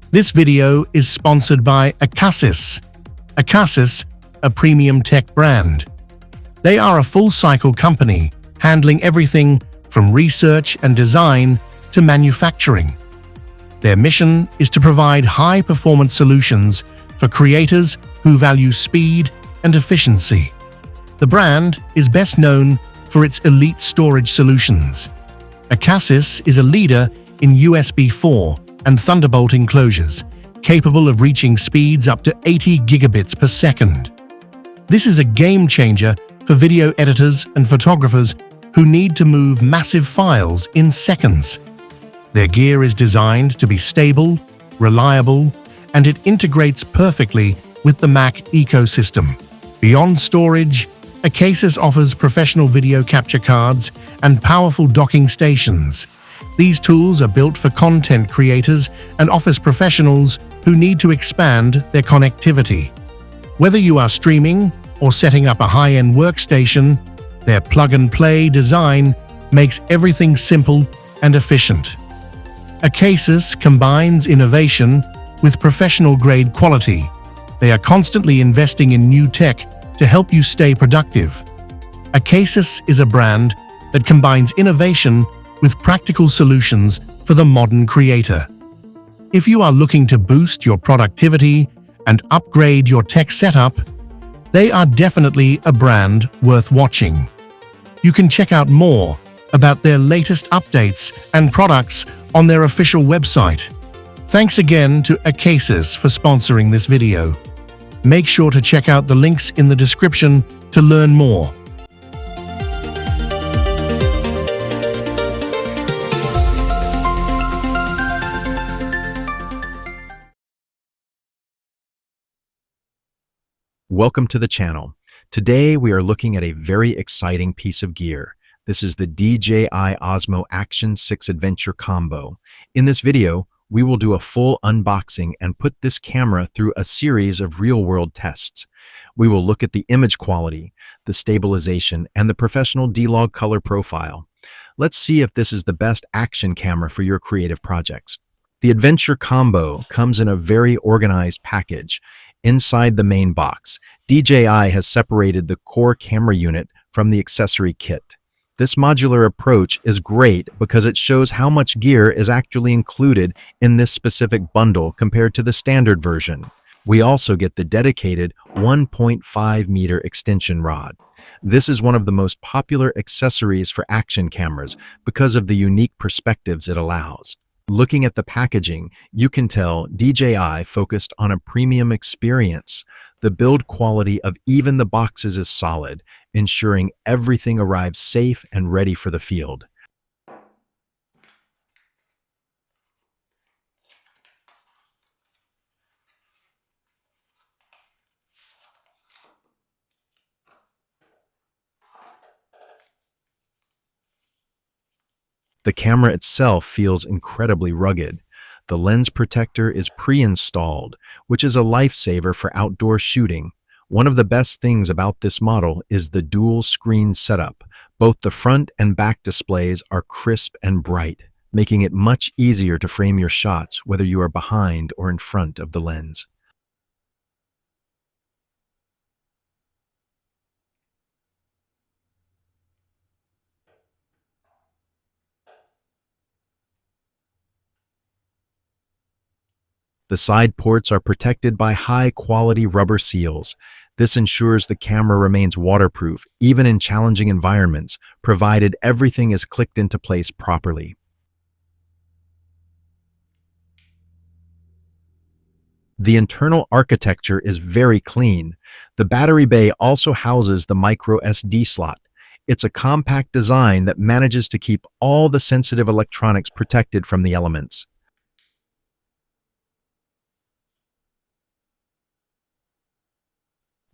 This video is sponsored by ACASIS. ACASIS, a premium tech brand. They are a full-cycle company handling everything from research and design to manufacturing. Their mission is to provide high-performance solutions for creators who value speed and efficiency. The brand is best known for its elite storage solutions. ACASIS is a leader in USB 4 and Thunderbolt enclosures, capable of reaching speeds up to 80 gigabits per second. This is a game changer for video editors and photographers who need to move massive files in seconds. Their gear is designed to be stable, reliable, and it integrates perfectly with the Mac ecosystem. Beyond storage, ACASIS offers professional video capture cards and powerful docking stations. These tools are built for content creators and office professionals who need to expand their connectivity. Whether you are streaming or setting up a high-end workstation, their plug-and-play design makes everything simple and efficient. ACASIS combines innovation with professional-grade quality. They are constantly investing in new tech to help you stay productive. ACASIS is a brand that combines innovation with practical solutions for the modern creator. If you are looking to boost your productivity and upgrade your tech setup, they are definitely a brand worth watching. You can check out more about their latest updates and products on their official website. Thanks again to ACASIS for sponsoring this video. Make sure to check out the links in the description to learn more. Welcome to the channel. Today we are looking at a very exciting piece of gear. This is the DJI Osmo Action 6 Adventure Combo. In this video, we will do a full unboxing and put this camera through a series of real-world tests. We will look at the image quality, the stabilization, and the professional D-Log color profile. Let's see if this is the best action camera for your creative projects. The Adventure Combo comes in a very organized package. Inside the main box, DJI has separated the core camera unit from the accessory kit. This modular approach is great because it shows how much gear is actually included in this specific bundle compared to the standard version. We also get the dedicated 1.5 meter extension rod. This is one of the most popular accessories for action cameras because of the unique perspectives it allows. Looking at the packaging, you can tell DJI focused on a premium experience. The build quality of even the boxes is solid, ensuring everything arrives safe and ready for the field. The camera itself feels incredibly rugged. The lens protector is pre-installed, which is a lifesaver for outdoor shooting. One of the best things about this model is the dual screen setup. Both the front and back displays are crisp and bright, making it much easier to frame your shots whether you are behind or in front of the lens. The side ports are protected by high-quality rubber seals. This ensures the camera remains waterproof, even in challenging environments, provided everything is clicked into place properly. The internal architecture is very clean. The battery bay also houses the micro SD slot. It's a compact design that manages to keep all the sensitive electronics protected from the elements.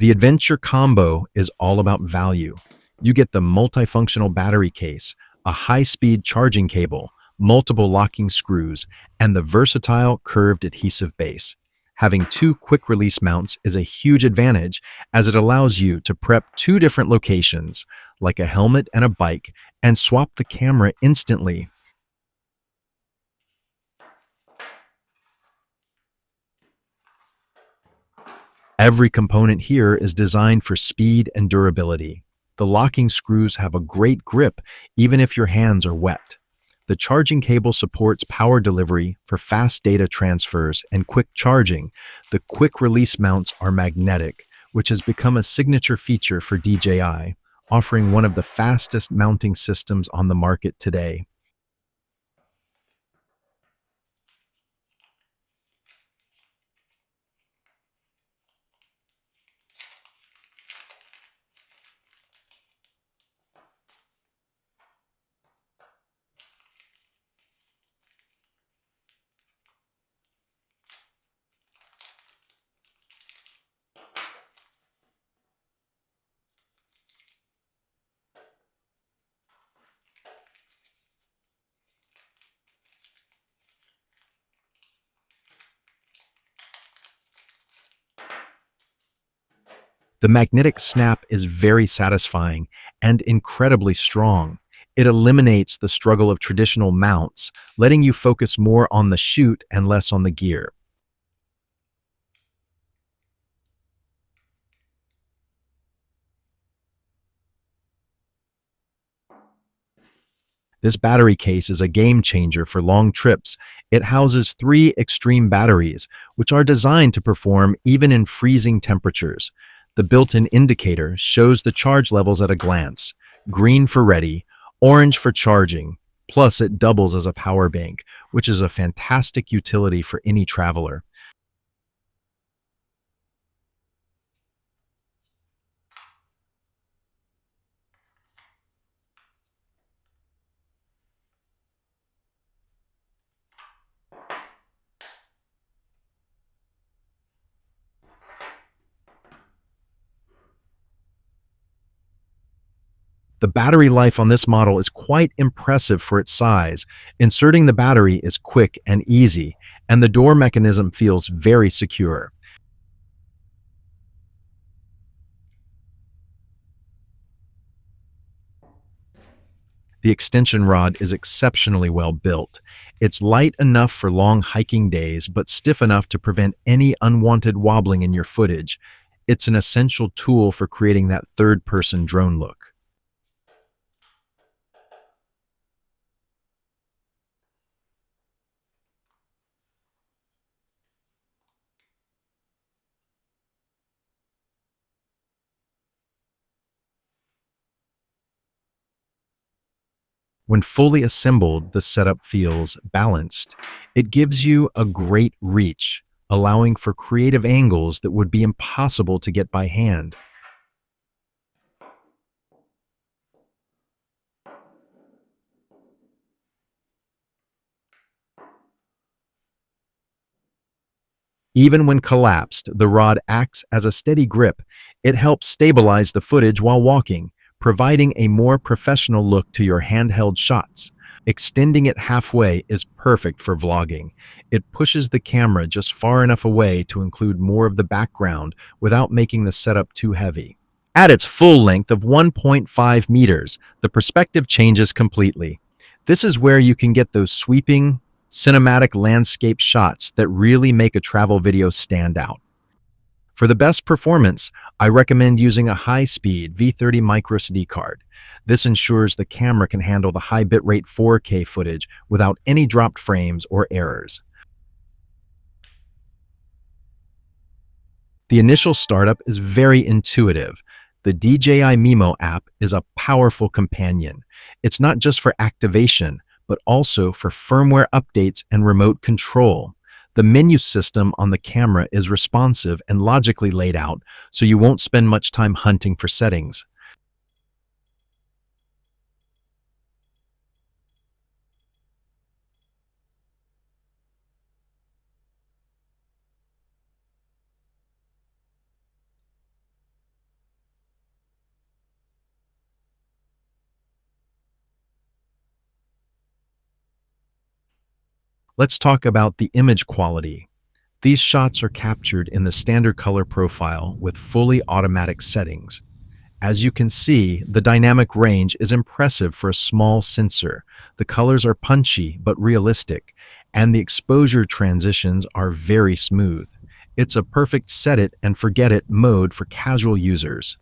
The Adventure Combo is all about value. You get the multifunctional battery case, a high-speed charging cable, multiple locking screws, and the versatile curved adhesive base. Having two quick-release mounts is a huge advantage as it allows you to prep two different locations, like a helmet and a bike, and swap the camera instantly. Every component here is designed for speed and durability. The locking screws have a great grip even if your hands are wet. The charging cable supports power delivery for fast data transfers and quick charging. The quick release mounts are magnetic, which has become a signature feature for DJI, offering one of the fastest mounting systems on the market today. The magnetic snap is very satisfying and incredibly strong. It eliminates the struggle of traditional mounts, letting you focus more on the shoot and less on the gear. This battery case is a game changer for long trips. It houses 3 extreme batteries, which are designed to perform even in freezing temperatures. The built-in indicator shows the charge levels at a glance: green for ready, orange for charging, plus it doubles as a power bank, which is a fantastic utility for any traveler. The battery life on this model is quite impressive for its size. Inserting the battery is quick and easy, and the door mechanism feels very secure. The extension rod is exceptionally well built. It's light enough for long hiking days, but stiff enough to prevent any unwanted wobbling in your footage. It's an essential tool for creating that third-person drone look. When fully assembled, the setup feels balanced. It gives you a great reach, allowing for creative angles that would be impossible to get by hand. Even when collapsed, the rod acts as a steady grip. It helps stabilize the footage while walking, providing a more professional look to your handheld shots. Extending it halfway is perfect for vlogging. It pushes the camera just far enough away to include more of the background without making the setup too heavy. At its full length of 1.5 meters, the perspective changes completely. This is where you can get those sweeping, cinematic landscape shots that really make a travel video stand out. For the best performance, I recommend using a high-speed V30 microSD card. This ensures the camera can handle the high bitrate 4K footage without any dropped frames or errors. The initial startup is very intuitive. The DJI Mimo app is a powerful companion. It's not just for activation, but also for firmware updates and remote control. The menu system on the camera is responsive and logically laid out, so you won't spend much time hunting for settings. Let's talk about the image quality. These shots are captured in the standard color profile with fully automatic settings. As you can see, the dynamic range is impressive for a small sensor. The colors are punchy but realistic, and the exposure transitions are very smooth. It's a perfect set it and forget it mode for casual users.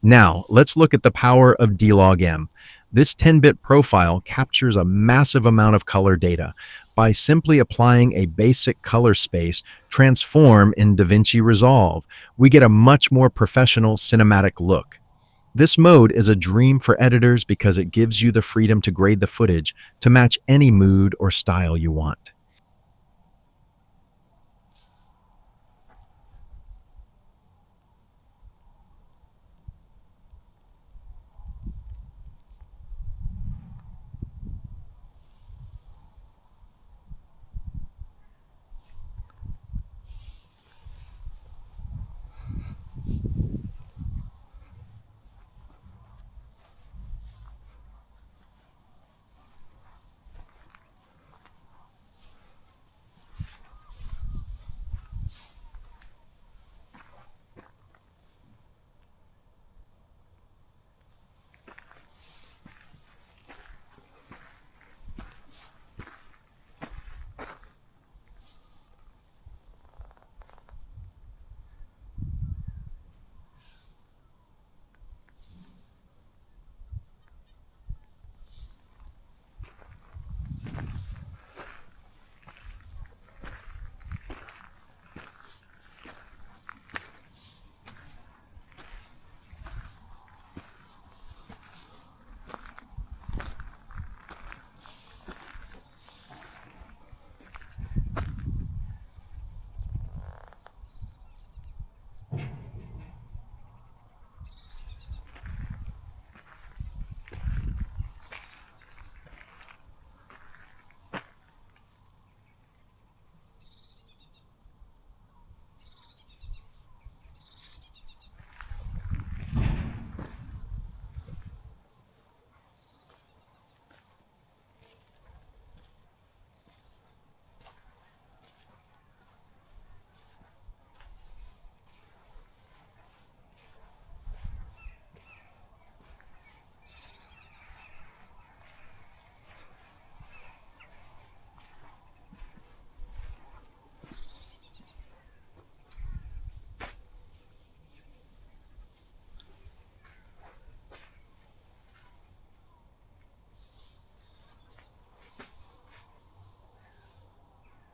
Now, let's look at the power of D-Log-M. This 10-bit profile captures a massive amount of color data. By simply applying a basic color space transform in DaVinci Resolve, we get a much more professional cinematic look. This mode is a dream for editors because it gives you the freedom to grade the footage to match any mood or style you want.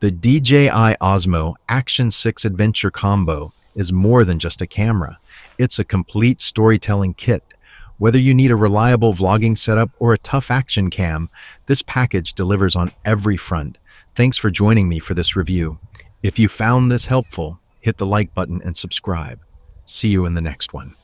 The DJI Osmo Action 6 Adventure Combo is more than just a camera. It's a complete storytelling kit. Whether you need a reliable vlogging setup or a tough action cam, this package delivers on every front. Thanks for joining me for this review. If you found this helpful, hit the like button and subscribe. See you in the next one.